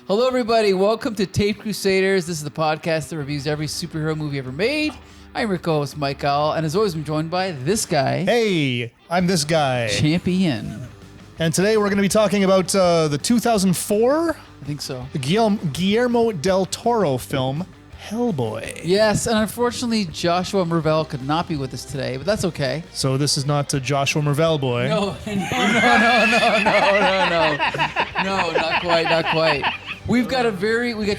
Hello, everybody. Welcome to Taped Crusaders. This is the podcast that reviews every superhero movie ever made. I'm your co-host, Mike Mignola, and as always, I'm joined by this guy. Hey, I'm this guy. Champion. And today we're going to be talking about the 2004 I think so. Guillermo del Toro film, Hellboy. Yes, and unfortunately, Joshua Mervell could not be with us today, but that's okay. So this is not Joshua Mervell boy. No, not quite. We got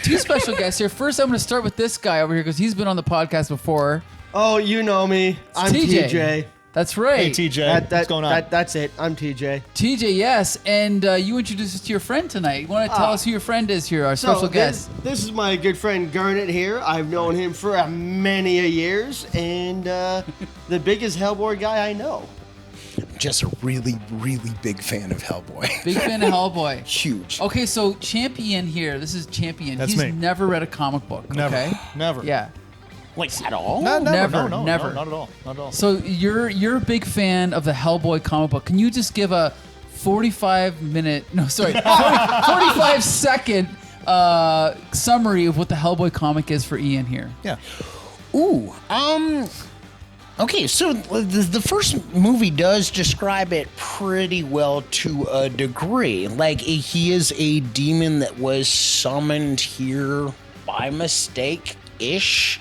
two special guests here. First, I'm going to start with this guy over here because he's been on the podcast before. Oh, you know me. I'm TJ. That's right. Hey, TJ. What's going on? That's it. I'm TJ. TJ, yes. And you introduced us to your friend tonight. You want to tell us who your friend is here, our special guest? This is my good friend Garnet here. I've known him for many a years, and the biggest Hellboy guy I know. Just a really, really big fan of Hellboy. Big fan of Hellboy. Huge. Okay, so Champion here. This is Champion. That's He's me. never read a comic book. Never. Okay? Never. Yeah. Like, at all? Never. No, Never. not at all. Not at all. So you're a big fan of the Hellboy comic book. Can you just give a 45 second summary of what the Hellboy comic is for Ian here? Yeah. Ooh, okay, so the first movie does describe it pretty well to a degree. Like, he is a demon that was summoned here by mistake-ish,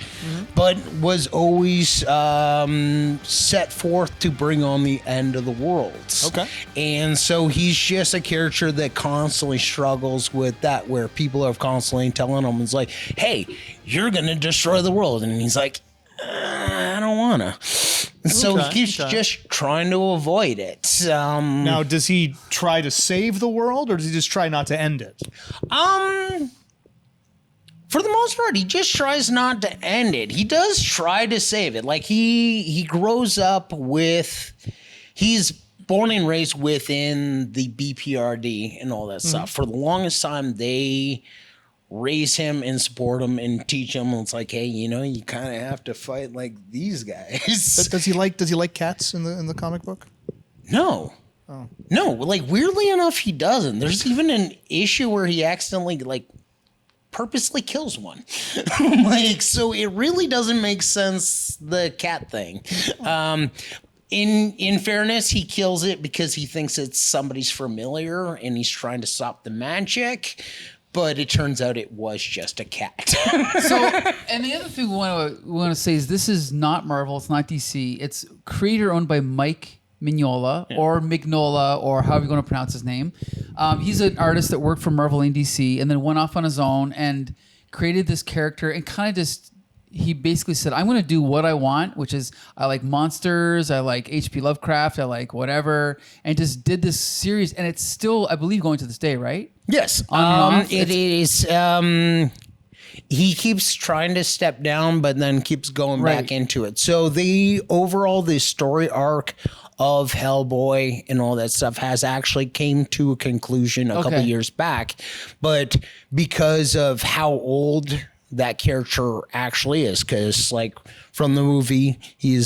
but was always set forth to bring on the end of the worlds. Okay. And so he's just a character that constantly struggles with that, where people are constantly telling him, it's like, hey, you're going to destroy the world. And he's like, I don't want to. So he keeps just trying to avoid it. Now, does he try to save the world, or does he just try not to end it? For the most part, he just tries not to end it. He does try to save it. Like, he grows up he's born and raised within the BPRD and all that stuff. For the longest time, they raise him and support him and teach him. It's like, hey, you kind of have to fight like these guys. Does he like cats in the comic book? No. Oh. No, like, weirdly enough, he doesn't. There's even an issue where he accidentally, like, purposely kills one. Like, so it really doesn't make sense, the cat thing. In fairness, he kills it because he thinks it's somebody's familiar and he's trying to stop the magic. But it turns out it was just a cat. So, and the other thing we want to say is this is not Marvel. It's not DC. It's creator owned by Mike Mignola or Mignola or however you want to pronounce his name. He's an artist that worked for Marvel and DC and then went off on his own and created this character and kind of just, he basically said, I'm going to do what I want, which is I like monsters, I like H.P. Lovecraft, I like whatever, and just did this series. And it's still, I believe, going to this day, right? Yes. It is. He keeps trying to step down, but then keeps going back into it. So the story arc of Hellboy and all that stuff has actually came to a conclusion a couple years back. But because of how old that character actually is, because like from the movie, he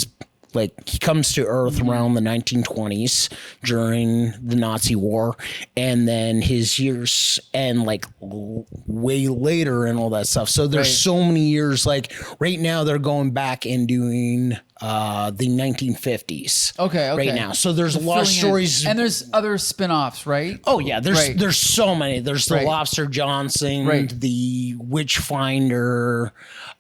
comes to Earth around the 1920s during the Nazi war, and then his years end like way later and all that stuff. So there's so many years. Like right now, they're going back and doing the 1950s. Okay. Right now, so there's a lot of stories, and there's other spin-offs, right? Oh yeah, there's so many. There's the Lobster Johnson, the Witchfinder,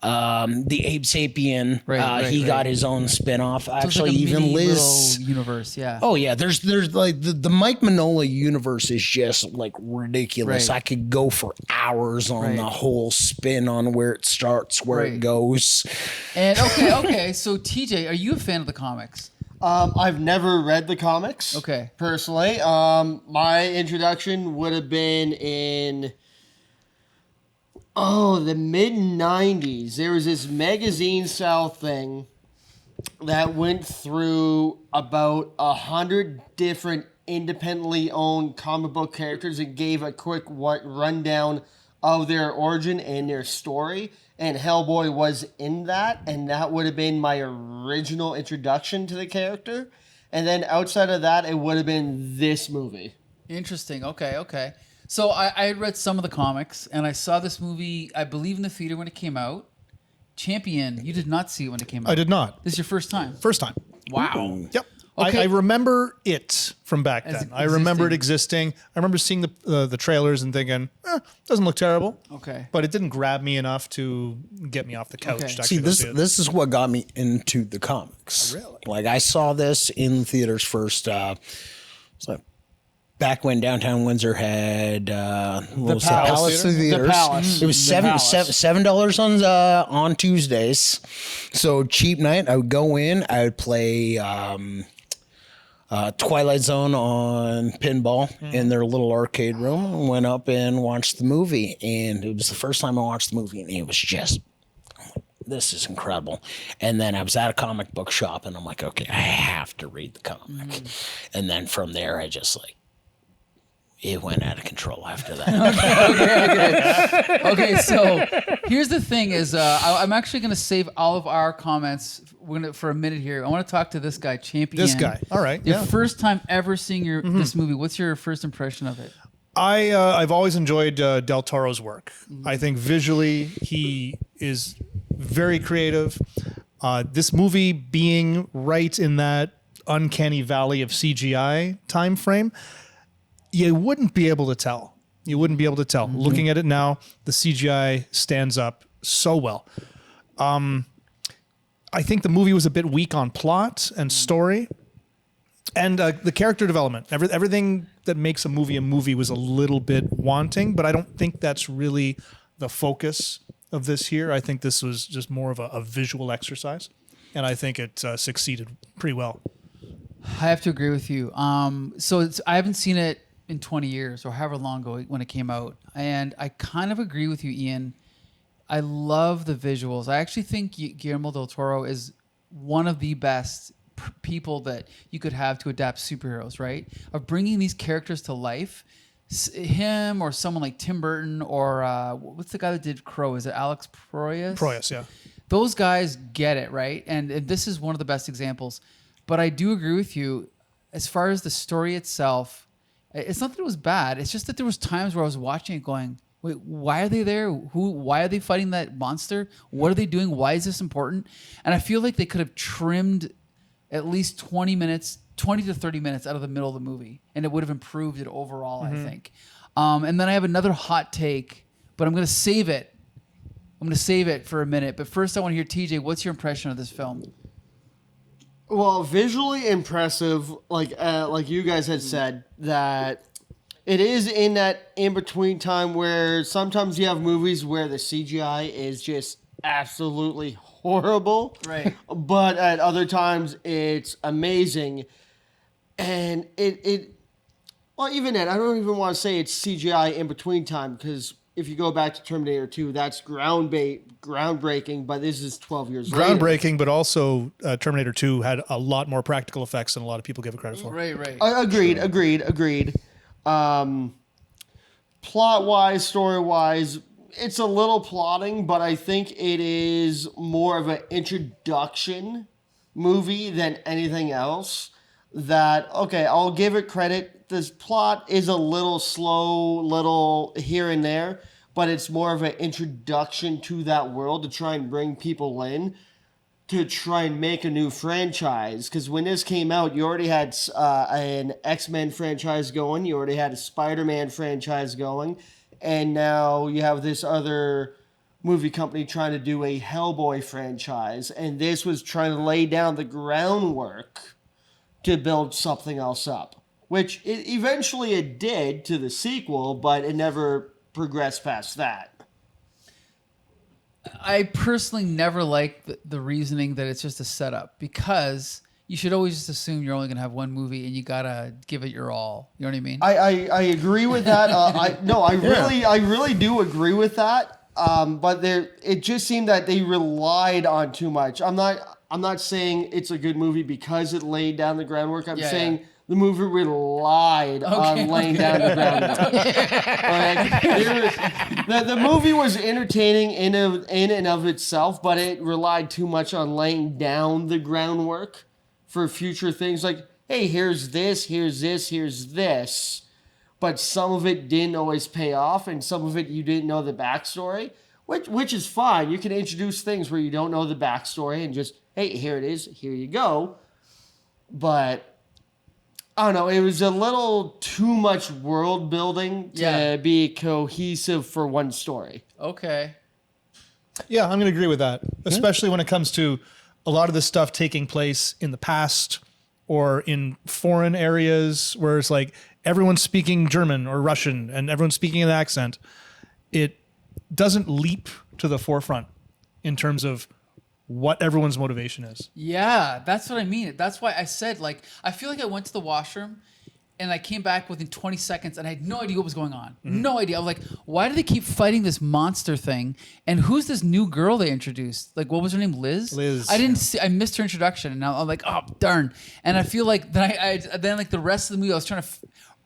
the Abe Sapien. He got his own spin-off. So actually, like even Liz universe, yeah. Oh yeah, there's like the Mike Mignola universe is just like ridiculous. I could go for hours on the whole spin on where it starts, where it goes. And okay. So TJ, are you a fan of the comics? I've never read the comics. Okay. Personally, my introduction would have been in the mid-90s. There was this magazine-style thing that went through about 100 different independently owned comic book characters and gave a quick rundown of their origin and their story. And Hellboy was in that, and that would have been my original introduction to the character. And then outside of that, it would have been this movie. Interesting. Okay. So I had read some of the comics, and I saw this movie, I believe, in the theater when it came out. Champion, you did not see it when it came out. I did not. This is your first time. First time. Wow. Yep. Okay. I remember it from back As then. I remember it existing. existing. I remember seeing the trailers and thinking, doesn't look terrible. Okay. But it didn't grab me enough to get me off the couch. Okay. To See, actually go see it. this is what got me into the comics. Oh, really? Like I saw this in theaters first. So back when downtown Windsor had Palace Palace Theater? Theaters. The Palace. It was The Palace. $7 on Tuesdays. So cheap night. I would go in. I would play Twilight Zone on pinball in their little arcade room. Went up and watched the movie, and it was the first time I watched the movie, and it was just, this is incredible. And then I was at a comic book shop, and I'm like, okay, I have to read the comic. And then from there, I just it went out of control after that. Okay, so here's the thing: is I'm actually going to save all of our comments. We're gonna for a minute here. I want to talk to this guy, Champion. This guy. All right. Your Yeah. first time ever seeing this movie. What's your first impression of it? I've always enjoyed Del Toro's work. I think visually he is very creative. This movie being right in that uncanny valley of CGI time frame, you wouldn't be able to tell. You wouldn't be able to tell. Looking at it now, the CGI stands up so well. I think the movie was a bit weak on plot and story. And the character development, everything that makes a movie was a little bit wanting, but I don't think that's really the focus of this here. I think this was just more of a visual exercise, and I think it succeeded pretty well. I have to agree with you. So I haven't seen it in 20 years or however long ago when it came out, and I kind of agree with you, Ian. I love the visuals. I actually think Guillermo del Toro is one of the best people that you could have to adapt superheroes, right? Of bringing these characters to life. Him or someone like Tim Burton or what's the guy that did Crow? Is it Alex Proyas? Proyas, yeah. Those guys get it, right? And this is one of the best examples. But I do agree with you. As far as the story itself, it's not that it was bad. It's just that there was times where I was watching it going, wait, why are they there? Why are they fighting that monster? What are they doing? Why is this important? And I feel like they could have trimmed at least 20 to 30 minutes out of the middle of the movie, and it would have improved it overall, I think. And then I have another hot take, but I'm going to save it. I'm going to save it for a minute. But first I want to hear, TJ, what's your impression of this film? Well, visually impressive, like you guys had said, that it is in that in-between time where sometimes you have movies where the CGI is just absolutely horrible. Right. But at other times, it's amazing. And well, even then, I don't even want to say it's CGI in-between time, because if you go back to Terminator 2, that's groundbreaking, but this is 12 years later. Groundbreaking, but also Terminator 2 had a lot more practical effects than a lot of people give it credit for. Right. Agreed. Plot-wise, story-wise, it's a little plotting, but I think it is more of an introduction movie than anything else. That, okay, I'll give it credit. This plot is a little slow, little here and there, but it's more of an introduction to that world to try and bring people in to try and make a new franchise. Because when this came out, you already had an X-Men franchise going, you already had a Spider-Man franchise going, and now you have this other movie company trying to do a Hellboy franchise, and this was trying to lay down the groundwork to build something else up, which eventually it did to the sequel, but it never progressed past that. I personally never like the reasoning that it's just a setup, because you should always just assume you're only going to have one movie and you got to give it your all. You know what I mean? I agree with that. I really do agree with that. But it just seemed that they relied on too much. I'm not saying it's a good movie because it laid down the groundwork. I'm saying the movie relied on laying down the groundwork. The movie was entertaining in and of itself, but it relied too much on laying down the groundwork for future things. Like, hey, here's this, here's this, here's this. but some of it didn't always pay off, and some of it you didn't know the backstory, which is fine. You can introduce things where you don't know the backstory and just, hey, here it is, here you go. But I don't know, it was a little too much world building to be cohesive for one story. Okay. Yeah, I'm going to agree with that, especially when it comes to a lot of this stuff taking place in the past or in foreign areas where it's like everyone's speaking German or Russian and everyone's speaking an accent. It doesn't leap to the forefront in terms of what everyone's motivation is. Yeah, that's what I mean. That's why I said, like, I feel like I went to the washroom and I came back within 20 seconds and I had no idea what was going on. No idea. I was like, why do they keep fighting this monster thing? And who's this new girl they introduced? Like, what was her name? Liz? Liz. I didn't see, I missed her introduction and now I'm like, oh, darn. And I feel like then like the rest of the movie, I was trying to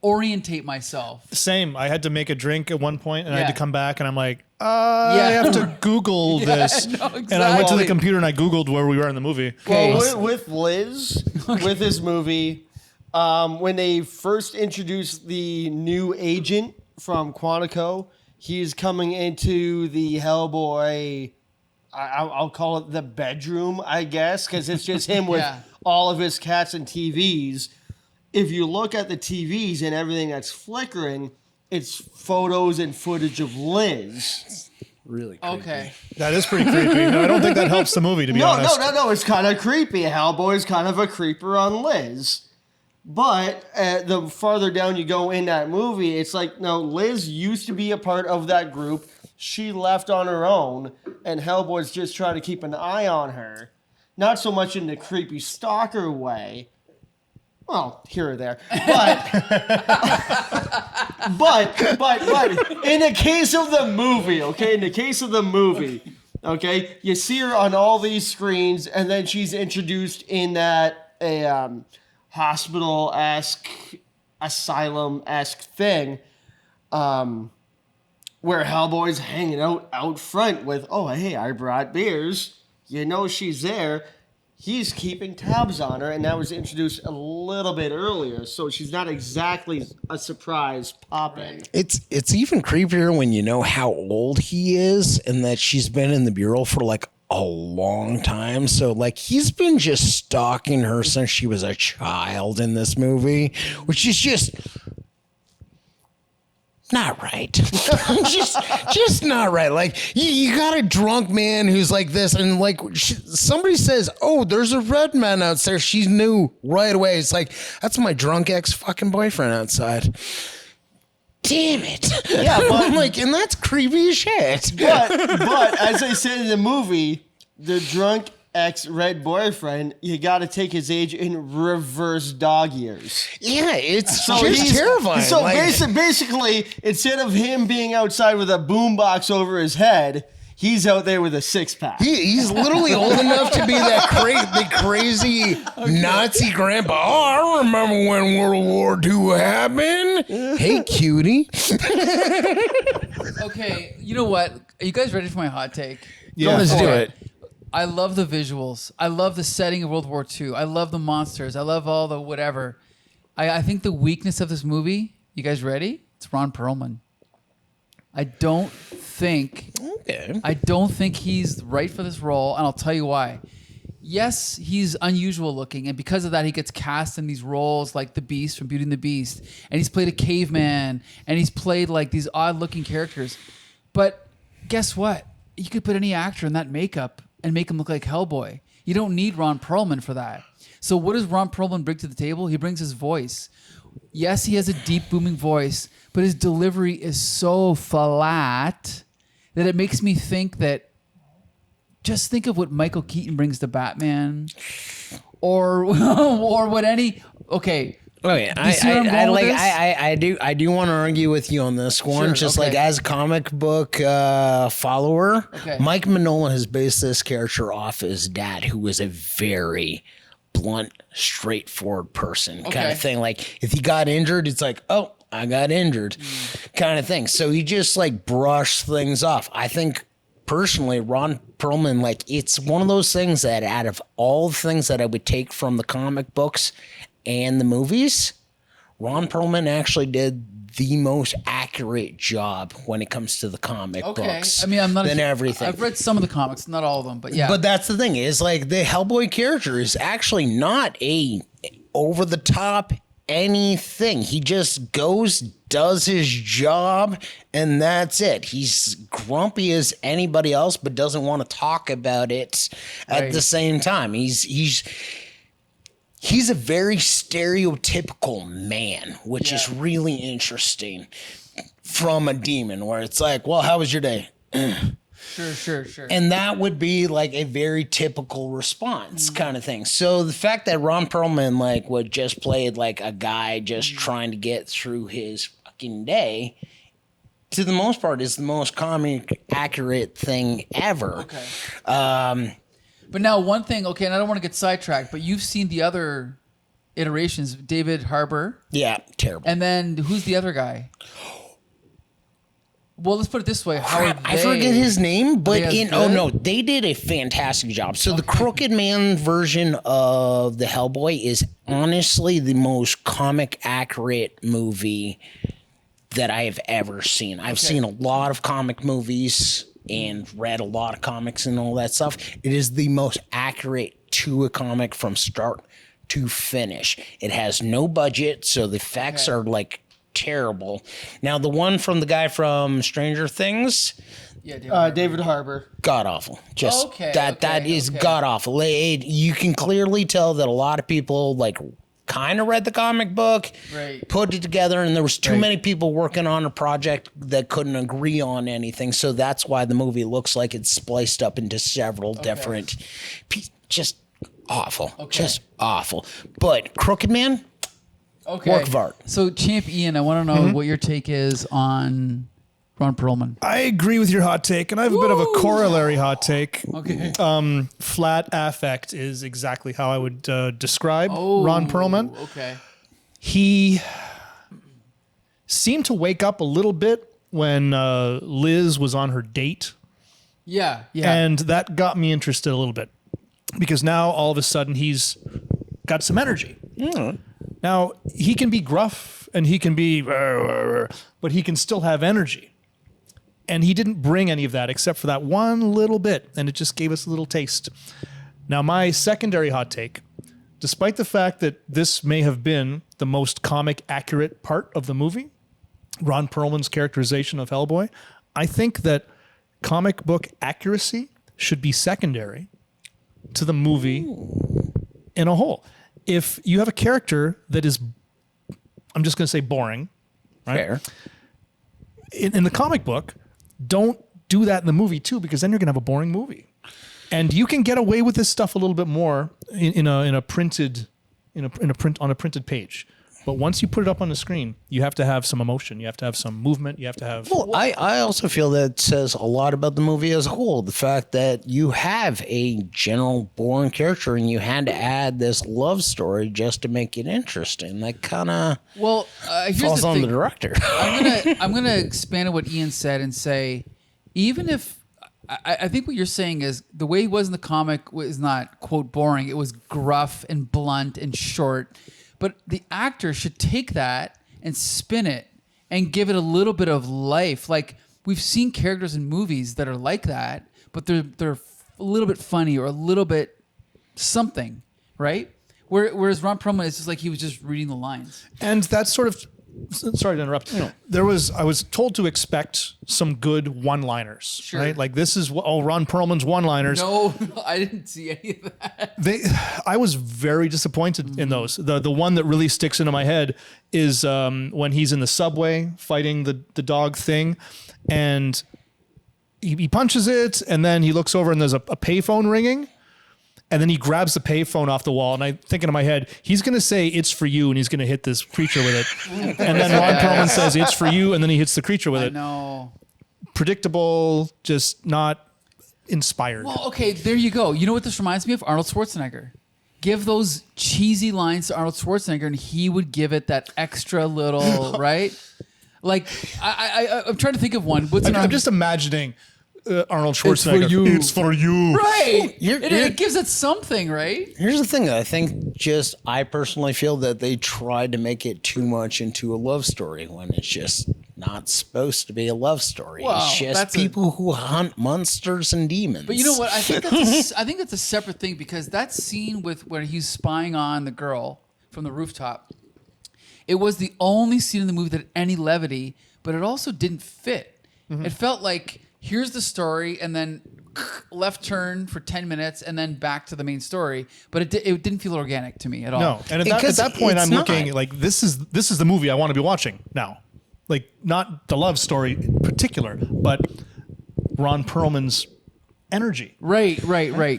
orientate myself. Same. I had to make a drink at one point and I had to come back and I'm like, I Yeah. have to Google this. no, And I went to the exactly. computer and I Googled where we were in the movie. Well, with Liz, with this movie, when they first introduced the new agent from Quantico, he's coming into the Hellboy, I'll call it the bedroom, I guess, because it's just him with Yeah. all of his cats and TVs. If you look at the TVs and everything that's flickering, it's photos and footage of Liz. Really creepy. Okay. That is pretty creepy. I don't think that helps the movie, to be honest. No. It's kind of creepy. Hellboy's kind of a creeper on Liz. But the farther down you go in that movie, it's like, no, Liz used to be a part of that group. She left on her own, and Hellboy's just trying to keep an eye on her. Not so much in the creepy stalker way. Well, here or there. But, but in the case of the movie, okay? In the case of the movie, okay? You see her on all these screens, and then she's introduced in that hospital-esque, asylum-esque thing, where Hellboy's hanging out front with, oh, hey, I brought beers. You know she's there. He's keeping tabs on her, and that was introduced a little bit earlier, so she's not exactly a surprise pop-in. It's even creepier when you know how old he is and that she's been in the bureau for like a long time. So like he's been just stalking her since she was a child in this movie, which is just not right. just not right. Like you got a drunk man who's like this, and like somebody says, "Oh, there's a red man outside." She knew right away. It's like, that's my drunk ex fucking boyfriend outside. Damn it. Yeah, but I'm like, and that's creepy as shit. but as I said in the movie, the drunk ex-red boyfriend, you got to take his age in reverse dog years. Yeah, it's So just he's- terrifying. So Like, basically, instead of him being outside with a boombox over his head, he's out there with a six-pack. he's literally old enough to be that the crazy Nazi grandpa. Oh, I remember when World War II happened. Hey, cutie. Okay, you know what? Are you guys ready for my hot take? Yeah. Let's do it. I love the visuals. I love the setting of World War II. I love the monsters. I love all the whatever. I think the weakness of this movie, you guys ready? It's Ron Perlman. I don't think he's right for this role, and I'll tell you why. Yes, he's unusual looking, and because of that, he gets cast in these roles like the Beast from Beauty and the Beast, and he's played a caveman, and he's played like these odd-looking characters. But guess what? You could put any actor in that makeup and make him look like Hellboy. You don't need Ron Perlman for that. So what does Ron Perlman bring to the table? He brings his voice. Yes, he has a deep, booming voice, but his delivery is so flat that it makes me think that just think of what Michael Keaton brings to Batman, or what any. Okay. Oh yeah, You see where I'm going with this? I do want to argue with you on this one. Sure, just okay. like as a comic book follower, Okay. Mike Mignola has based this character off his dad, who was a very blunt, straightforward person, kind Okay. of thing. Like if he got injured, it's like, oh, I got injured, kind of thing. So he just like brushed things off. I think personally, Ron Perlman, like it's one of those things that out of all the things that I would take from the comic books and the movies, Ron Perlman actually did the most accurate job when it comes to the comic books. I mean, I'm not than everything. I've read some of the comics, not all of them, but yeah. But that's the thing is like the Hellboy character is actually not a over the top anything. He just goes, does his job, and that's it. He's grumpy as anybody else, but doesn't want to talk about it at the same time. He's a very stereotypical man, which is really interesting from a demon, where it's like, well, how was your day? Sure. And that would be like a very typical response kind of thing. So the fact that Ron Perlman like would just played like a guy just trying to get through his fucking day, to the most part, is the most comic accurate thing ever. Okay. But now one thing, okay, and I don't want to get sidetracked, but you've seen the other iterations, David Harbour. Yeah, terrible. And then who's the other guy? Well, let's put it this way. I forget his name, but they did a fantastic job. So the Crooked Man version of the Hellboy is honestly the most comic accurate movie that I have ever seen. I've seen a lot of comic movies and read a lot of comics and all that stuff. It is the most accurate to a comic from start to finish. It has no budget, so the effects are like terrible. Now the one from the guy from Stranger Things, David Harbour, god awful. Just that is god awful. You can clearly tell that a lot of people like kind of read the comic book, put it together, and there was too many people working on a project that couldn't agree on anything. So that's why the movie looks like it's spliced up into several different pieces. Just awful. Just awful. But Crooked Man, work of art. So, Champ Ian, I want to know what your take is on Ron Perlman. I agree with your hot take, and I have a bit of a corollary hot take. Okay. Flat affect is exactly how I would describe Ron Perlman. Okay. He seemed to wake up a little bit when Liz was on her date. Yeah. And that got me interested a little bit, because now all of a sudden he's got some energy. Now, he can be gruff and he can be, but he can still have energy. And he didn't bring any of that except for that one little bit, and it just gave us a little taste. Now, my secondary hot take, despite the fact that this may have been the most comic accurate part of the movie, Ron Perlman's characterization of Hellboy, I think that comic book accuracy should be secondary to the movie in a whole. If you have a character that is, I'm just going to say boring, right? Fair. In the comic book, don't do that in the movie too, because then you're going to have a boring movie. And you can get away with this stuff a little bit more on a printed page. But once you put it up on the screen, you have to have some emotion. You have to have some movement. You have to have... Well, I also feel that says a lot about the movie as a whole. The fact that you have a general boring character and you had to add this love story just to make it interesting. That kind of falls on the director. I'm gonna expand on what Ian said and say, even if... I think what you're saying is the way he was in the comic was not, quote, boring. It was gruff and blunt and short. But the actor should take that and spin it and give it a little bit of life. Like, we've seen characters in movies that are like that, but they're a little bit funny or a little bit something, right? Whereas Ron Perlman is just like he was just reading the lines. And that's sort of... Sorry to interrupt. I was told to expect some good one-liners, right? Like, this is Ron Perlman's one-liners. No, I didn't see any of that. I was very disappointed in those. The one that really sticks into my head is when he's in the subway fighting the dog thing, and he punches it, and then he looks over and there's a payphone ringing. And then he grabs the payphone off the wall, and I'm thinking in my head, he's going to say, "It's for you," and he's going to hit this creature with it. And then Ron Perlman says, "It's for you," and then he hits the creature with it. No. Predictable, just not inspired. Well, okay, there you go. You know what this reminds me of? Arnold Schwarzenegger. Give those cheesy lines to Arnold Schwarzenegger, and he would give it that extra little, right? Like, I'm trying to think of one. I'm just imagining Arnold Schwarzenegger. you. It's for you. Right. You're- It gives it something, right? Here's the thing. I think I personally feel that they tried to make it too much into a love story when it's just not supposed to be a love story. Well, It's just that's people who hunt monsters and demons. But you know what? I think that's a separate thing, because that scene where he's spying on the girl from the rooftop, it was the only scene in the movie that had any levity, but it also didn't fit. It felt like, here's the story, and then left turn for 10 minutes, and then back to the main story. But it didn't feel organic to me at all. No, and at Because that point, it's I'm not. looking like this is the movie I want to be watching now. Like, not the love story in particular, but Ron Perlman's energy. Right.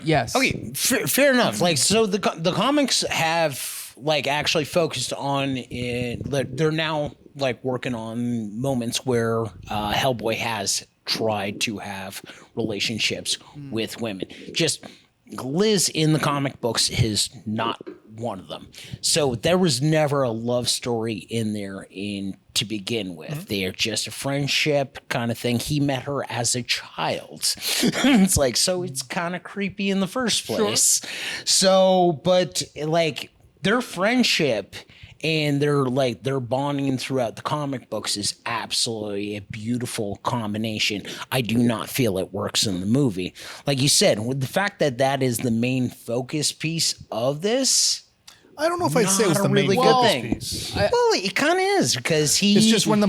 Yes. Okay, fair enough. Like, so the comics have like actually focused on it. They're now like working on moments where Hellboy has tried to have relationships with women. Just Liz in the comic books is not one of them. So there was never a love story in there to begin with. They're just a friendship kind of thing. He met her as a child. It's like, so it's kind of creepy in the first place. So, but like their friendship and their bonding throughout the comic books is absolutely a beautiful combination. I do not feel it works in the movie. Like you said, with the fact that is the main focus piece of this, I don't know if I'd say it was not the a main really focus good thing. piece. well, it kind of is because It's just when the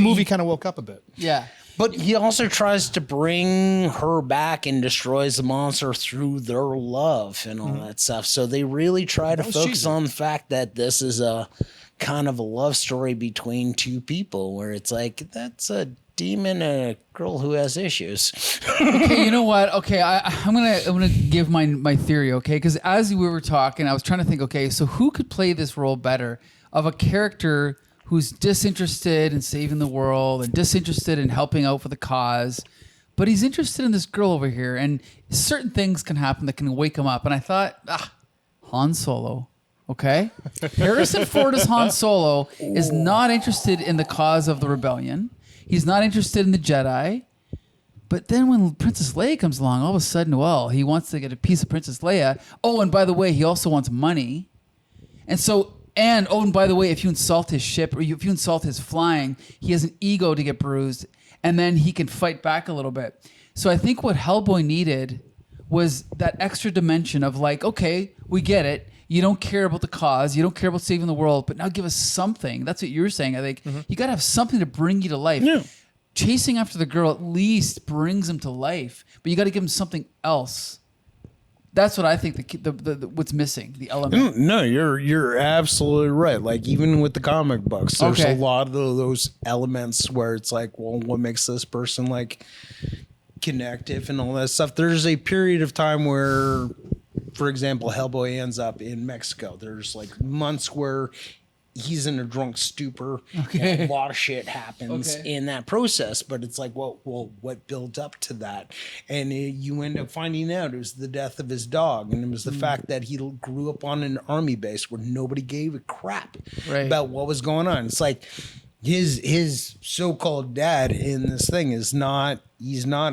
movie kind of woke up a bit. Yeah. But he also tries to bring her back and destroys the monster through their love and all that stuff. So they really try to was focus cheesy. on the fact that this is a kind of a love story between two people where it's like, that's a demon and a girl who has issues. Okay, you know what? Okay, I'm gonna give my theory. Okay, because as we were talking, I was trying to think. Okay, so who could play this role better of a character who's disinterested in saving the world and disinterested in helping out for the cause, but he's interested in this girl over here, and certain things can happen that can wake him up. And I thought, Han Solo. Okay, Harrison Ford as Han Solo is not interested in the cause of the rebellion. He's not interested in the Jedi. But then when Princess Leia comes along, all of a sudden, well, he wants to get a piece of Princess Leia. Oh, and by the way, he also wants money. And by the way, if you insult his ship or if you insult his flying, he has an ego to get bruised, and then he can fight back a little bit. So I think what Hellboy needed was that extra dimension of like, okay, we get it. You don't care about the cause. You don't care about saving the world, but now give us something. That's what you're saying. I think you got to have something to bring you to life. Yeah. Chasing after the girl at least brings him to life, but you got to give him something else. That's what I think the what's missing, the element. No, you're absolutely right. Like even with the comic books, there's Okay. a lot of those elements where it's like, well, what makes this person like connective and all that stuff. There's a period of time where, for example, Hellboy ends up in Mexico. There's like months where he's in a drunk stupor. Okay. And a lot of shit happens Okay. in that process, but it's like, well, what built up to that? And you end up finding out it was the death of his dog, and it was the fact that he grew up on an army base where nobody gave a crap Right. about what was going on. It's like his so-called dad in this thing he's not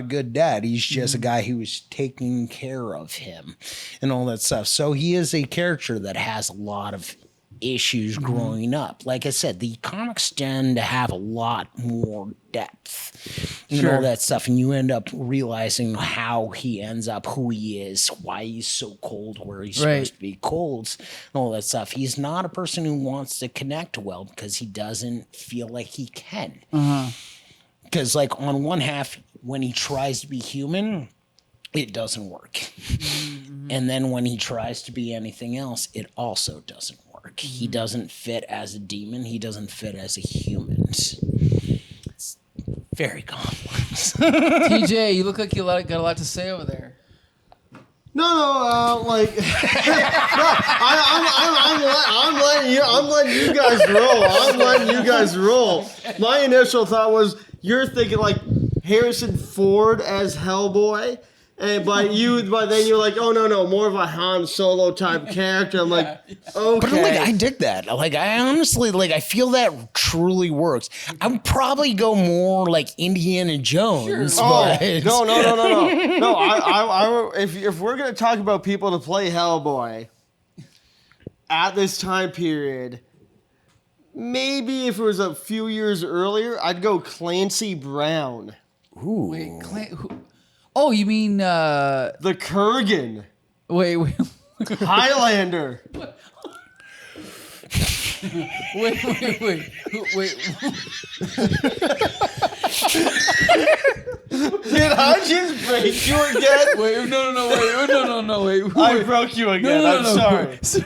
a good dad. He's just a guy who was taking care of him and all that stuff. So he is a character that has a lot of issues growing up. Like I said, the comics tend to have a lot more depth and all that stuff, and you end up realizing how he ends up, who he is, why he's so cold where he's supposed to be cold, and all that stuff. He's not a person who wants to connect well because he doesn't feel like he can. Because like on one half, when he tries to be human, it doesn't work. And then when he tries to be anything else, it also doesn't work. He doesn't fit as a demon. He doesn't fit as a human. It's very complex. TJ, you look like you got a lot to say over there. No, like, no, I'm letting you guys roll. I'm letting you guys roll. My initial thought was you're thinking like Harrison Ford as Hellboy, but then you're like, oh no, more of a Han Solo type character. I'm like, okay. But like, I dig that. Like, I honestly, like, I feel that truly works. I would probably go more like Indiana Jones. Oh, But no. No, if we're gonna talk about people to play Hellboy at this time period, maybe if it was a few years earlier, I'd go Clancy Brown. Ooh. Wait, oh, you mean The Kurgan. wait. Highlander. Wait. Did I just break you again? Wait, no, wait. I broke you again. I'm sorry. So,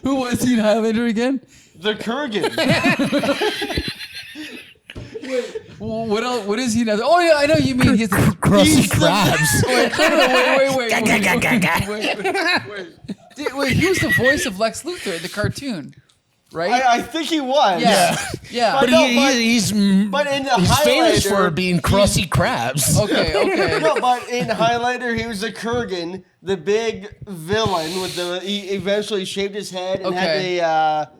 who was he in Highlander again? The Kurgan. What else? What is he now? Oh yeah, I know you mean he's Krusty Krabs. Wait, he was the voice of Lex Luthor in the cartoon, right? I think he was. Yeah. But he's but in the famous Highlander, for being Krusty Krabs. Okay. No, but in Highlander, he was the Kurgan, the big villain he eventually shaved his head and had the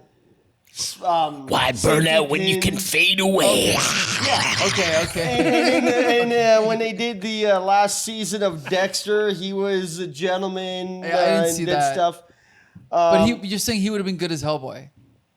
Why burn out when you can fade away? Okay. And when they did the last season of Dexter, he was a gentleman Yeah, I didn't and see did that. stuff. But you're saying he would have been good as Hellboy.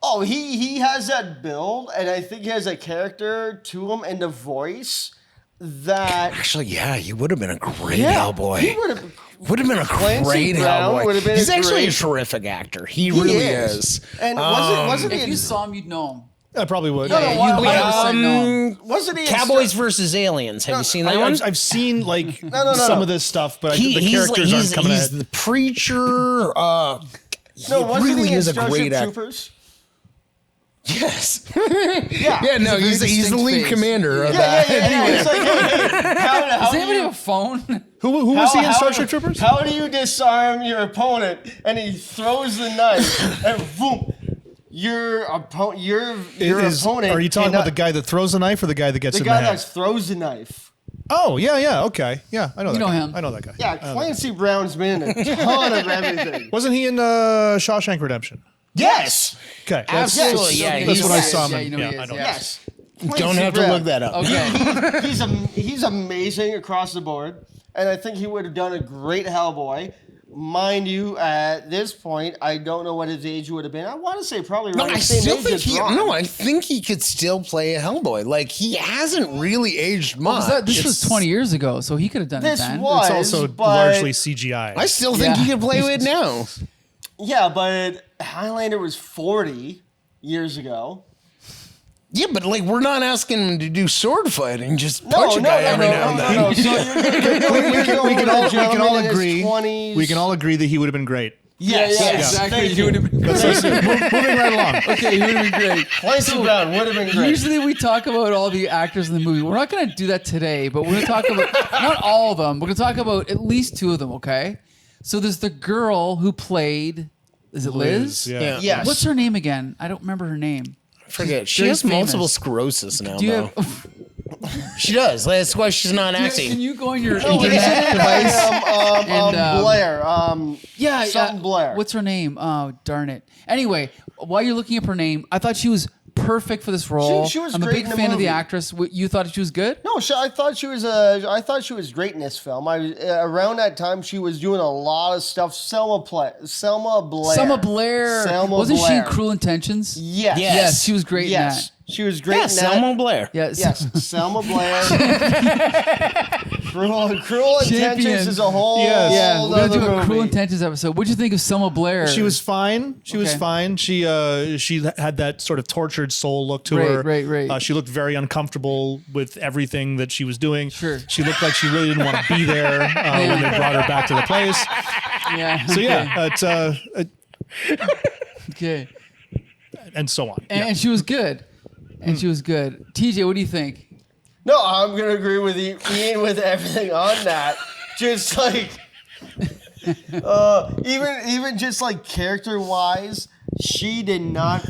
Oh, he has that build, and I think he has a character to him and a voice that Actually, yeah, he would have been a great he Hellboy. would have Been a Clancy great Brown would Hellboy. have been He's a actually a great- terrific actor. He really is. And wasn't If he? you saw him, you'd know him. I probably would. No, Yeah, why- you'd 100% know him. Wasn't he? in Cowboys Star- versus Aliens. Have you seen that one? I've seen like no. some of this stuff, but the He's characters aren't coming he's ahead. the preacher. No, wasn't really he in is a Starship great actor. Troopers? Yes. Yeah. Yeah, no, He's a very he's the lead distinct face. commander of Yeah. that. It's like, hey, how Does do anybody you- have a phone? Who was he in how- Starship Troopers? How do you disarm your opponent? And he throws the knife, and boom, your opponent. Are you talking about the guy that throws the knife or the guy that gets the in guy the head? that throws the knife? Oh, yeah, okay. Yeah, I know You that know guy. him. I know that guy. Yeah, I know that guy. Clancy Brown's been in a ton of everything. Wasn't he in Shawshank Redemption? Yes. Okay. Absolutely, yeah. That's what I Yes. saw him Yeah, in. you know he Yeah, I is, know. yeah. Yes. Don't have to look that up. Okay. He's amazing across the board, and I think he would have done a great Hellboy. Mind you, at this point, I don't know what his age would have been. I want to say probably No, around I the same still age think as Ron. I think he could still play a Hellboy. Like, he hasn't really aged much. This was 20 years ago, so he could have done This it then. was- It's also but- largely CGI. I still think Yeah. he could play it now. Yeah, but Highlander was 40 years ago. Yeah, but like, we're not asking him to do sword fighting. Just punch a guy every now and then. No. So we can all agree. 20s. We can all agree that he would have been great. Yes, Yeah, yes, exactly. thank He you. would have been great. Moving right along. Okay, he would have been great. Clancy Brown would have been great. Usually we talk about all the actors in the movie. We're not going to do that today, but we're going to talk about not all of them. We're going to talk about at least two of them, okay? So there's the girl who played, is it Liz? Yeah. Yes. What's her name again? I don't remember her name. Forget. She very has multiple famous. sclerosis now, Do you though. have, She does. That's why she's not can acting. you go on your No, internet device? And, Blair. Yeah, Something Blair. What's her name? Oh, darn it. Anyway, while you're looking up her name, I thought she was perfect for this role. She was I'm a great big in the fan of the movie. actress. You thought she was good? No, I thought she was. I thought she was great in this film. Around that time, she was doing a lot of stuff. Selma Blair. Selma Blair. Selma Wasn't she in Blair. Cruel Intentions? Yes. Yes, she was great in Yes, that. she was great Yeah, in that. Selma Blair. Yes. Yes, Selma Blair. Cruel Intentions is a whole. Yes. Yeah, we're gonna other do a movie. Cruel Intentions episode. What'd you think of Selma Blair? She was fine. She was Okay. fine. She had that sort of tortured soul look to Right, her. right. She looked very uncomfortable with everything that she was doing. Sure. She looked like she really didn't want to be there when they brought her back to the place. Yeah. So yeah, Okay. and so on. And she was good. And she was good. TJ, what do you think? No, I'm gonna agree with Ian with everything on that. Just like, even just like character wise, she did not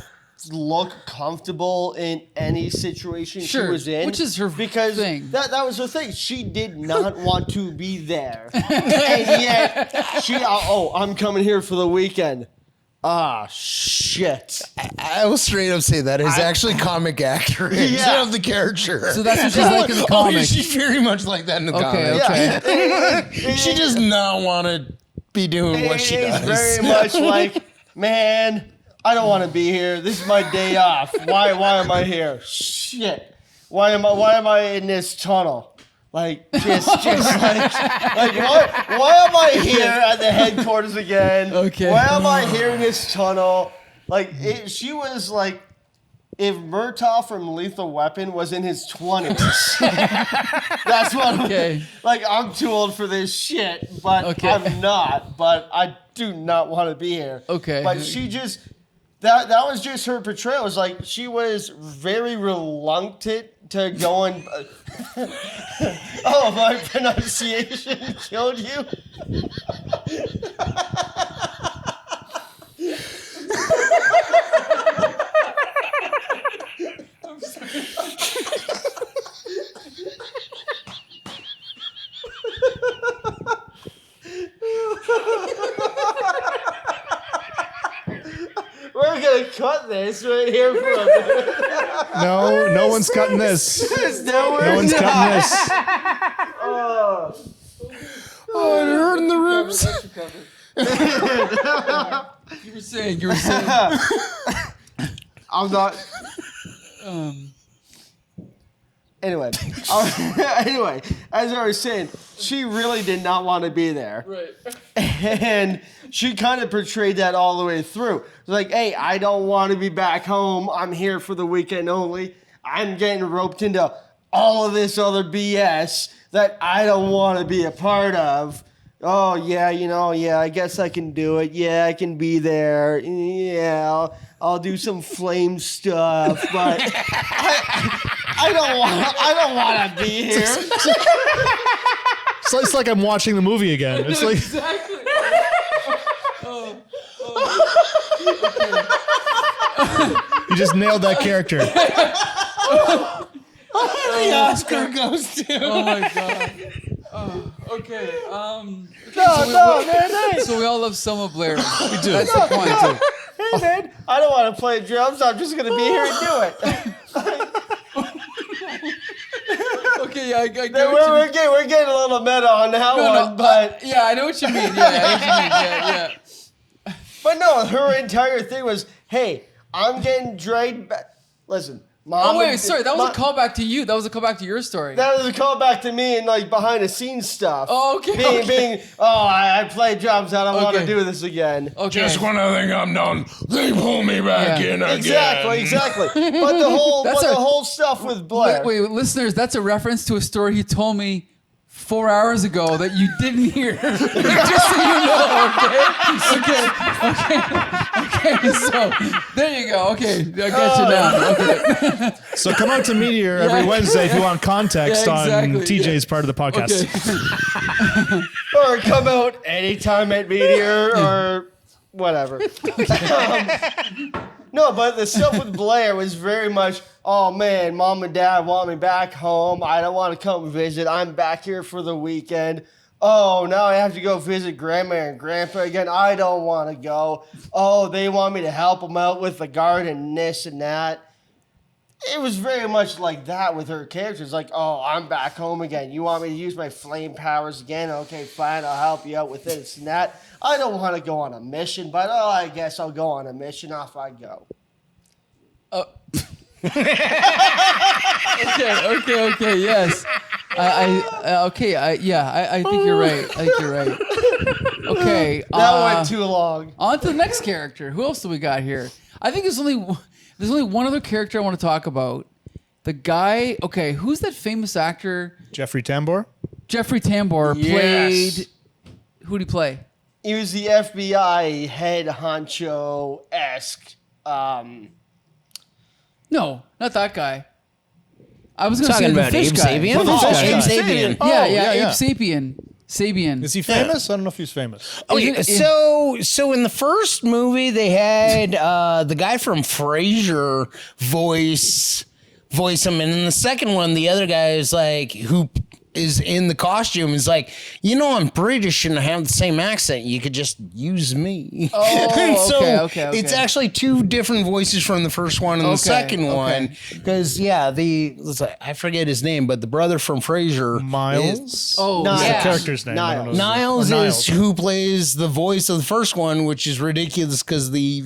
look comfortable in any situation she Sure, was in. which is her because thing. That was her thing. She did not want to be there. And yet, I'm coming here for the weekend. Ah, shit. I will straight up say that is actually comic accurate of the character. So that's what she's like in the comics. She's very much like that in the comics. Okay. She does not want to be doing what she does. It's very much like, man, I don't want to be here. This is my day off. Why am I here? Shit. Why am I in this tunnel? Like just like why am I here at the headquarters again? Okay. Why am I here in this tunnel? Like she was like if Murtaugh from Lethal Weapon was in his 20s. That's what like I'm too old for this shit, but I'm not. But I do not want to be here. Okay. But she just that was just her portrayal. It was like she was very reluctant to go and oh, my pronunciation killed you. We're gonna cut this right here for a minute. No one's cutting this. No one's cutting this. Oh, it hurt in the ribs. You were saying. I'm not. Anyway, as I was saying, she really did not want to be there. Right. And she kind of portrayed that all the way through. It's like, hey, I don't want to be back home. I'm here for the weekend only. I'm getting roped into all of this other BS that I don't want to be a part of. Oh, yeah, I guess I can do it. Yeah, I can be there. Yeah, I'll do some flame stuff, but I don't want to be here. So it's like I'm watching the movie again. It's like Exactly. you just nailed that character. The Oscar goes to. Oh my god. Okay. So we all love Selma Blair. We do. That's the point. Too. Hey man, I don't want to play drums. I'm just gonna be here and do it. Okay, yeah, I get We're what you mean. we're getting a little meta on that one, but Yeah, I know what you mean. Yeah. but no, her entire thing was, hey, I'm getting dragged back. Listen, mom. Oh wait, sorry, that was a callback to you. That was a callback to your story. That was a callback to me and like behind the scenes stuff. Oh, okay. Being I play drums. I don't want to do this again. Okay. Just when I think I'm done, they pull me back in again. Exactly. But the whole stuff with Blair. Wait, listeners, that's a reference to a story he told me 4 hours ago that you didn't hear. Just so you know, okay. So there you go. Okay, I got you now. Okay. So come out to Meteor every Wednesday if you want context on exactly. TJ's part of the podcast. Okay. Or come out anytime at Meteor or whatever. No, but the stuff with Blair was very much, oh man, mom and dad want me back home. I don't want to come visit. I'm back here for the weekend. Oh, now I have to go visit grandma and grandpa again. I don't want to go. Oh, they want me to help them out with the garden, this and that. It was very much like that with her characters. Like, oh, I'm back home again. You want me to use my flame powers again? Okay, fine. I'll help you out with this and that. I don't want to go on a mission, but I guess I'll go on a mission. Off I go. Okay. Yes. I think you're right. Okay. That went too long. On to the next character. Who else do we got here? I think there's only one other character I want to talk about. The guy. Okay, who's that famous actor? Jeffrey Tambor. Jeffrey Tambor played. Who'd he play? He was the FBI head honcho-esque. No, not that guy. I was going to say Talking the about fish Abe guy. Sapien? The fish guy. Abe Sapien. Yeah, yeah. Abe Sapien. Sabian. Is he famous? I don't know if he's famous. Okay, so in the first movie they had the guy from Frasier voice him, and in the second one the other guy is like who is in the costume is like, I'm British and I have the same accent. You could just use me. Oh, okay. It's actually two different voices from the first one and the second one. Because I forget his name, but the brother from Frasier, Miles. Niles. The character's name. I don't know. Niles is who plays the voice of the first one, which is ridiculous because the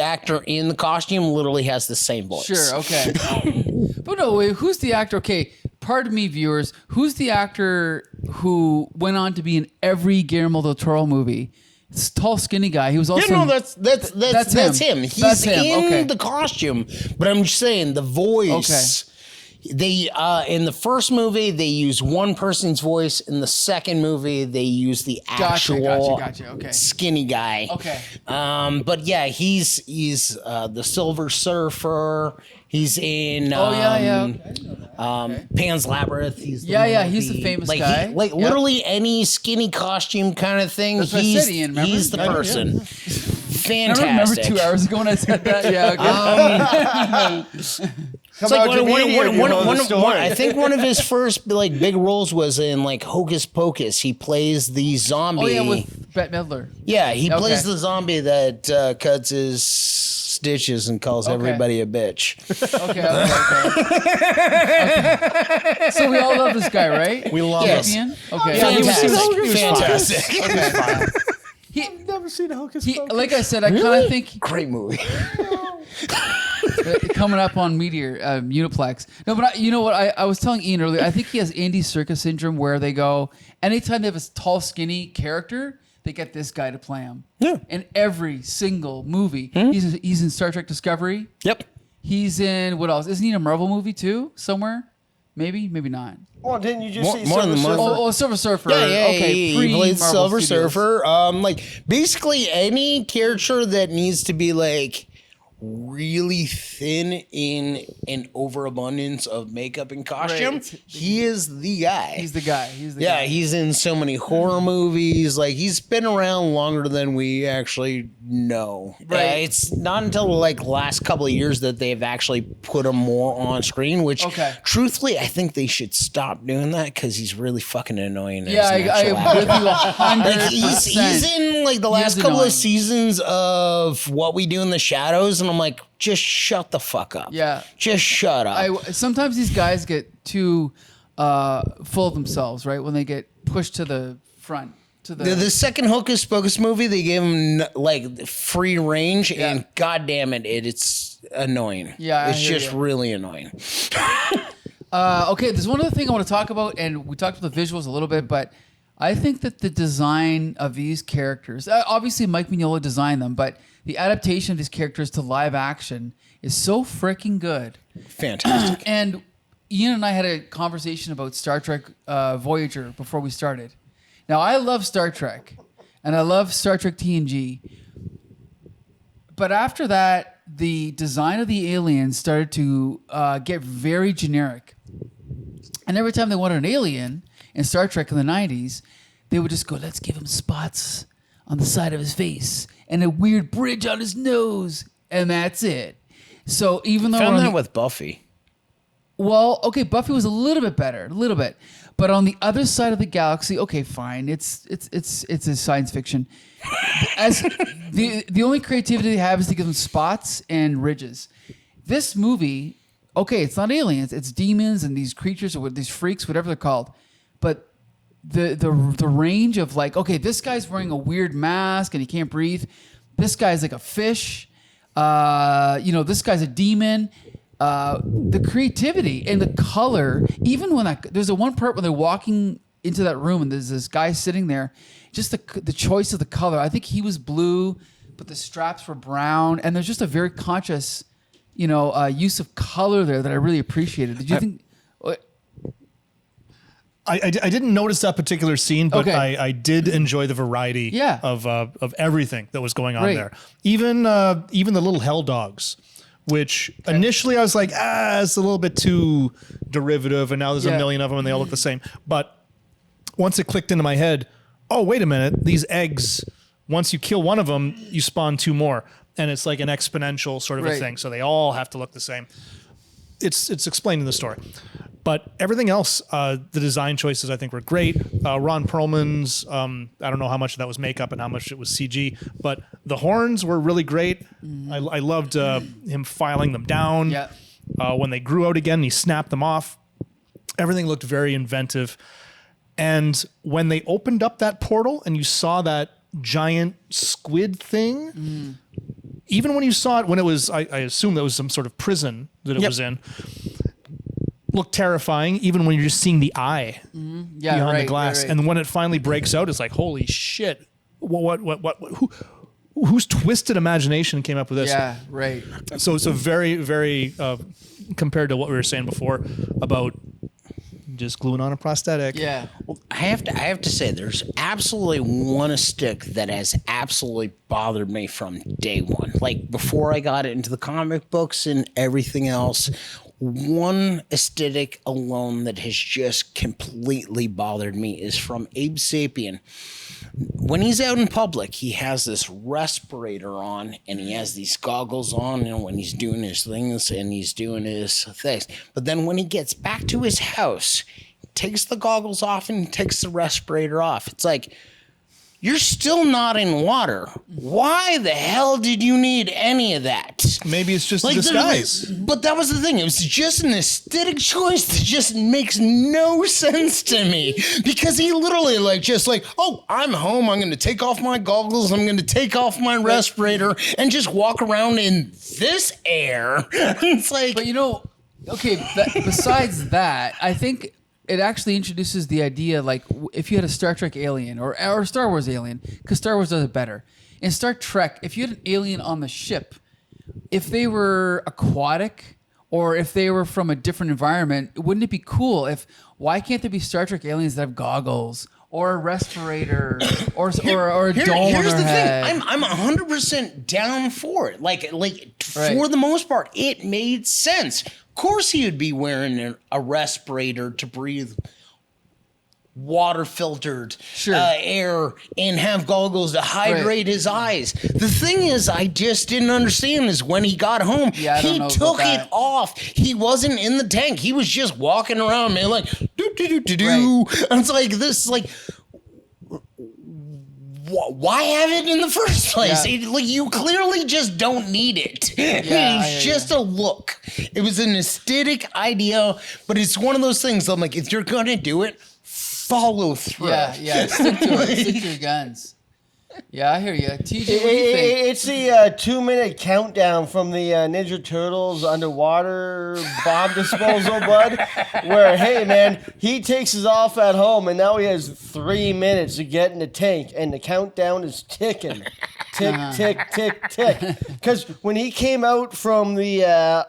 actor in the costume literally has the same voice. Sure, okay. But no, wait, who's the actor? Okay, pardon me, viewers. Who's the actor who went on to be in every Guillermo del Toro movie? It's a tall, skinny guy. He was also that's him. He's That's him. in Okay. the costume, but I'm just saying the voice. They in the first movie they use one person's voice. In the second movie they use the actual Gotcha. Okay. skinny guy. Okay. But yeah, he's the Silver Surfer. He's in Pan's Labyrinth. He's he's the famous guy. Literally any skinny costume kind of thing. That's what I said, Ian, remember? He's the person. I Fantastic. remember 2 hours ago when I said that. Yeah. Okay. It's like I think one of his first big roles was in Hocus Pocus. He plays the zombie. Oh yeah, with Bette Midler. Yeah, he plays the zombie that cuts his stitches and calls everybody a bitch. Okay. So we all love this guy, right? We love Yes. him. Okay. Fantastic. I've never seen Hocus Pocus. Like I said, I kind of think Great movie. coming up on Meteor Uniplex. No, but you know what? I was telling Ian earlier. I think he has Andy Serkis syndrome, where they go anytime they have a tall, skinny character, they get this guy to play him. Yeah. In every single movie, he's in Star Trek Discovery. Yep. He's in what else? Isn't he in a Marvel movie too? Somewhere? Maybe not. Well, didn't you just say more Silver than Surfer? Oh, Silver Surfer. Yeah, Okay, he pre played Marvel Silver Studios. Surfer. Basically any character that needs to be really thin in an overabundance of makeup and costume, Right. he is the guy. He's the guy. guy. He's in so many horror movies. He's been around longer than we actually know. Right. It's not until the last couple of years that they've actually put him more on screen, which truthfully, I think they should stop doing that because he's really fucking annoying. Yeah, I agree with you 100%. He's in the last couple annoying. of seasons of What We Do in the Shadows, and I'm like, just shut the fuck up. Yeah. Just shut up. Sometimes these guys get too full of themselves, right? When they get pushed to the front. The second Hocus Pocus movie, they gave him free range, and god damn it, it's annoying. Yeah, it's just really annoying. Okay, there's one other thing I want to talk about, and we talked about the visuals a little bit, but I think that the design of these characters, obviously Mike Mignola designed them, but the adaptation of these characters to live action is so freaking good. Fantastic. And Ian and I had a conversation about Star Trek Voyager before we started. Now, I love Star Trek, and I love Star Trek TNG. But after that, the design of the aliens started to get very generic. And every time they wanted an alien in Star Trek in the 90s, they would just go, let's give him spots on the side of his face and a weird bridge on his nose, and that's it. So even though Found that with Buffy. Well, okay, Buffy was a little bit better, a little bit, but on the other side of the galaxy, okay, fine, it's a science fiction. As the only creativity they have is to give them spots and ridges. This movie, okay, it's not aliens, it's demons and these creatures or these freaks, whatever they're called, but the range of okay, this guy's wearing a weird mask and he can't breathe. This guy's like a fish. This guy's a demon. The creativity and the color, even when there's a one part when they're walking into that room and there's this guy sitting there, just the choice of the color. I think he was blue, but the straps were brown, and there's just a very conscious, use of color there that I really appreciated. Did you think? I didn't notice that particular scene, but Okay. I did enjoy the variety of everything that was going on there. Even the little hell dogs, which initially I was like, it's a little bit too derivative, and now there's a million of them and they all look the same. But once it clicked into my head, oh, wait a minute, these eggs, once you kill one of them, you spawn 2 more. And it's like an exponential sort of a thing. So they all have to look the same. It's explained in the story. But everything else, the design choices I think were great. Ron Perlman's, I don't know how much of that was makeup and how much it was CG, but the horns were really great. I loved him filing them down. Yeah. When they grew out again, he snapped them off. Everything looked very inventive. And when they opened up that portal and you saw that giant squid thing, even when you saw it, when it was, I assume that was some sort of prison that it was in, looked terrifying, even when you're just seeing the eye behind the glass. And when it finally breaks out, it's like, holy shit. Whose twisted imagination came up with this? Yeah, right. So it's a very, very, compared to what we were saying before about just gluing on a prosthetic. Yeah. Well, I have to say, there's absolutely one stick that has absolutely bothered me from day one. Like before I got into the comic books and everything else, one aesthetic alone that has just completely bothered me is from Abe Sapien. When he's out in public, he has this respirator on and he has these goggles on, and when he's doing his things and he's doing his things. But then when he gets back to his house, he takes the goggles off and takes the respirator off. It's like, you're still not in water. Why the hell did you need any of that? Maybe it's just a disguise. But that was the thing. It was just an aesthetic choice that just makes no sense to me. Because he literally oh, I'm home. I'm going to take off my goggles. I'm going to take off my respirator and just walk around in this air. It's like... But besides that, I think it actually introduces the idea, like, if you had a Star Trek alien or Star Wars alien, because Star Wars does it better. In Star Trek, if you had an alien on the ship, if they were aquatic or if they were from a different environment, wouldn't it be cool why can't there be Star Trek aliens that have goggles or a respirator or a dome on Here's their the head? thing. I'm 100% down for it. For the most part, it made sense. Of course he would be wearing a respirator to breathe water-filtered air and have goggles to hydrate his eyes. The thing is, I just didn't understand is when he got home, he took it off. He wasn't in the tank. He was just walking around, man, like, do-do-do-do-do. And it's like, this, like... Why have it in the first place? Yeah. You clearly just don't need it. It's just a look. It was an aesthetic idea, but it's one of those things. I'm like, if you're gonna do it, follow through. Yeah. Stick to it. Stick to your guns. Yeah, I hear you. TJ, what do you think? It's the 2-minute countdown from the Ninja Turtles underwater bomb disposal, bud. Where, hey, man, he takes us off at home, and now he has 3 minutes to get in the tank, and the countdown is ticking. Tick, tick, tick, tick. Because when he came out from the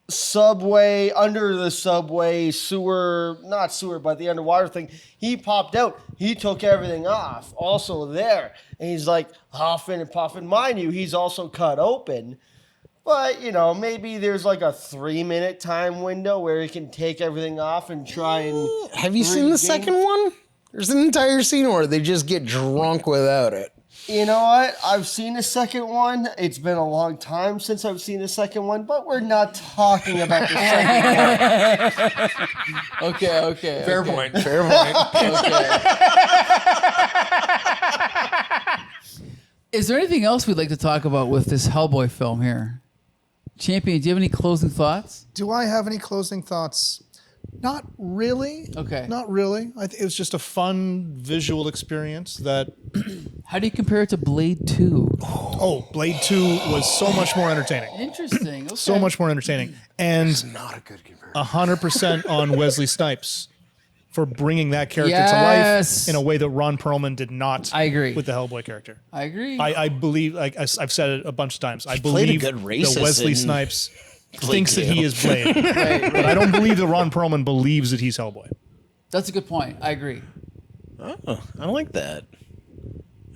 subway, under the subway, sewer, not sewer, but the underwater thing, he popped out. He took everything off, also there. And he's like huffing and puffing. Mind you, he's also cut open. But, maybe there's like a 3-minute time window where he can take everything off and try and... Have you seen the second one? There's an entire scene where they just get drunk without it. You know what? I've seen the second one. It's been a long time since I've seen the second one, but we're not talking about the second one. Okay. Fair point. Okay. Is there anything else we'd like to talk about with this Hellboy film here? Champion, do you have any closing thoughts? Do I have any closing thoughts? Not really. Okay. Not really. I think it was just a fun visual experience that... How do you compare it to Blade 2? Oh, Blade 2 was so much more entertaining. Interesting. Okay. So much more entertaining. And Not a good comparison. 100% on Wesley Snipes for bringing that character to Yes. life in a way that Ron Perlman did not. I agree. With the Hellboy character. I agree. I believe, like I've said it a bunch of times, I played a believe good that racist Wesley in Snipes Blade thinks that 2. he is Blade. But I don't believe that Ron Perlman believes that he's Hellboy. That's a good point. I agree. Oh, I like that.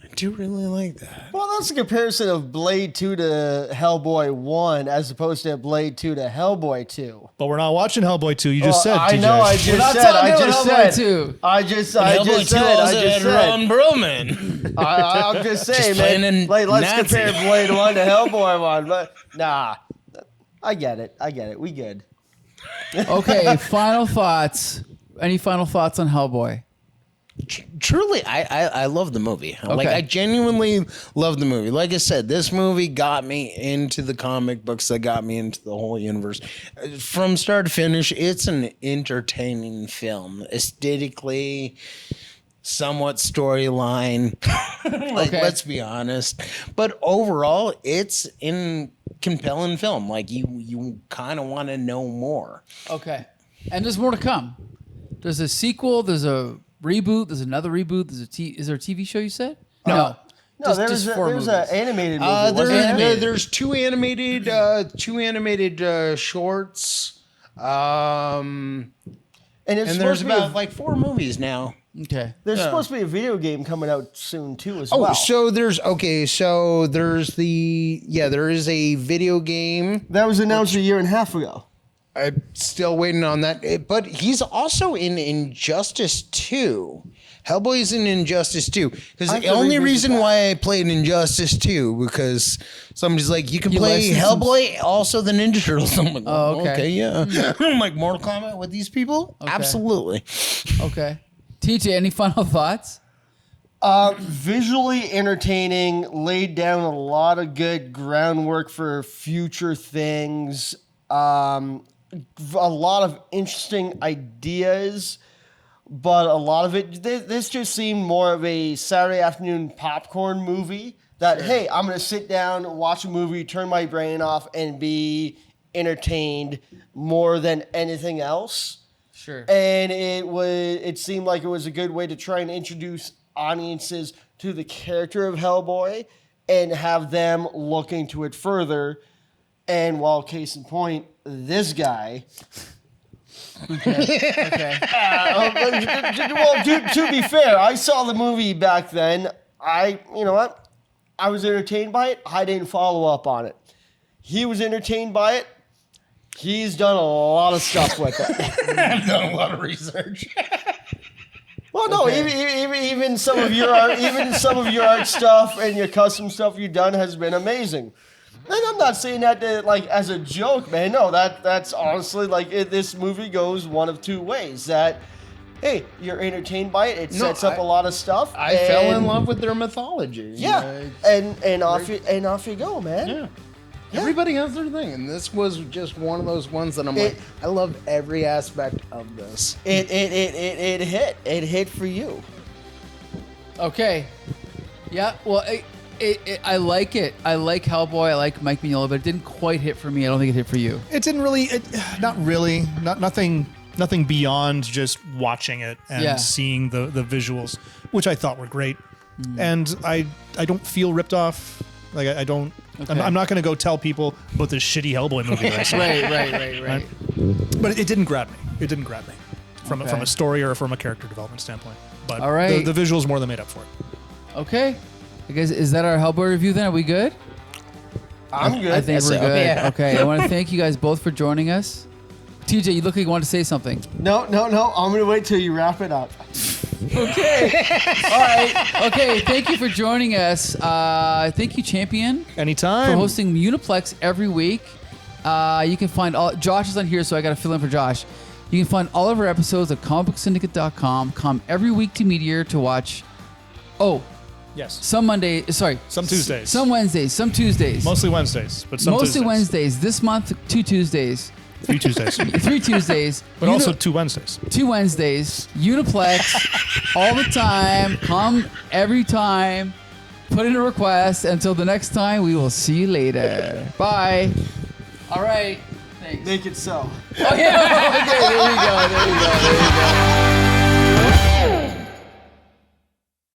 I do really like that. Well, that's a comparison of Blade 2 to Hellboy 1 as opposed to Blade 2 to Hellboy 2. But we're not watching Hellboy 2. You just said, I TJ. know, I We're just not said, talking I about just Hellboy said. 2. I just Hellboy 2 said, also had Ron Perlman. I'm just saying, playing man. in Like, let's Nazi. compare Blade 1 to Hellboy 1. But, nah. I get it. We good. Okay, final thoughts. Any final thoughts on Hellboy? Truly, I love the movie. Like, Okay. I genuinely love the movie. Like I said, this movie got me into the comic books, that got me into the whole universe. From start to finish, it's an entertaining film. Aesthetically, somewhat storyline. Like, Okay. let's be honest. But overall, it's in compelling film. Like, you kind of want to know more. Okay. And there's more to come. There's a sequel, there's a reboot, there's another reboot, is there a TV show you said? No. No, there's four an movies. animated movie. wasn't there? animated. There's two animated shorts. And it's And there's supposed to be about like 4 movies now. Okay. there's supposed to be a video game coming out soon too as Oh, well. so there's there is a video game. That was announced a year and a half ago. I'm still waiting on that. But he's also in Injustice 2. Hellboy's in Injustice 2. Because I have the to only revisit reason that. why I played Injustice 2, because somebody's like, you can You play licensed them? Hellboy, also the Ninja Turtles. I'm like, Oh, okay. yeah. I'm like, Mortal Kombat with these people? Okay. Absolutely. Okay. TJ, any final thoughts? Visually entertaining, laid down a lot of good groundwork for future things. A lot of interesting ideas, but a lot of it, this just seemed more of a Saturday afternoon popcorn movie that, hey, I'm going to sit down, watch a movie, turn my brain off, and be entertained more than anything else. Sure. And it seemed like it was a good way to try and introduce audiences to the character of Hellboy and have them look into it further. And while case in point, this guy. Okay. Well, to be fair, I saw the movie back then. You know what? I was entertained by it. I didn't follow up on it. He was entertained by it. He's done a lot of stuff with it. I've done a lot of research. Well, no, even some of your art stuff and your custom stuff you've done has been amazing. And I'm not saying that like as a joke, man. No, that's honestly like this movie goes one of two ways. That hey, you're entertained by it. It sets up a lot of stuff. I fell in love with their mythology. Yeah, and off you go, man. Yeah. Everybody has their thing, and this was just one of those ones that I'm like, I love every aspect of this. It hit for you. Okay. Yeah. Well, I like it. I like Hellboy. I like Mike Mignola, but it didn't quite hit for me. I don't think it hit for you. It didn't really, not really, nothing beyond just watching it and seeing the visuals, which I thought were great. And I don't feel ripped off. Like I don't. Okay. I'm not going to go tell people about this shitty Hellboy movie that I saw. Right. But it didn't grab me. It didn't grab me from Okay. a story or from a character development standpoint. But All right. the visuals more than made up for it. Okay. I guess is that our Hellboy review then? Are we good? I'm good. I think That's we're it. good. Yeah. Okay. I want to thank you guys both for joining us. TJ, you look like you want to say something. No. I'm gonna wait till you wrap it up. Okay. All right. Okay. Thank you for joining us. Thank you, Champion, Anytime. for hosting Uniplex every week. You can find all. Josh is on here, so I got to fill in for Josh. You can find all of our episodes at comicbooksyndicate.com. Come every week to Meteor to watch. Oh, Yes. some Monday. Sorry. Some Tuesdays. Some Wednesdays. Some Tuesdays. Mostly Wednesdays, but some Mostly Tuesdays. Wednesdays. This month, 2 Tuesdays. 3 Tuesdays. 3 Tuesdays. But also 2 Wednesdays. 2 Wednesdays, Uniplex, all the time. Come every time. Put in a request. Until the next time, we will see you later. Bye. All right. Thanks. Make it so. Oh, yeah. Okay, there we go.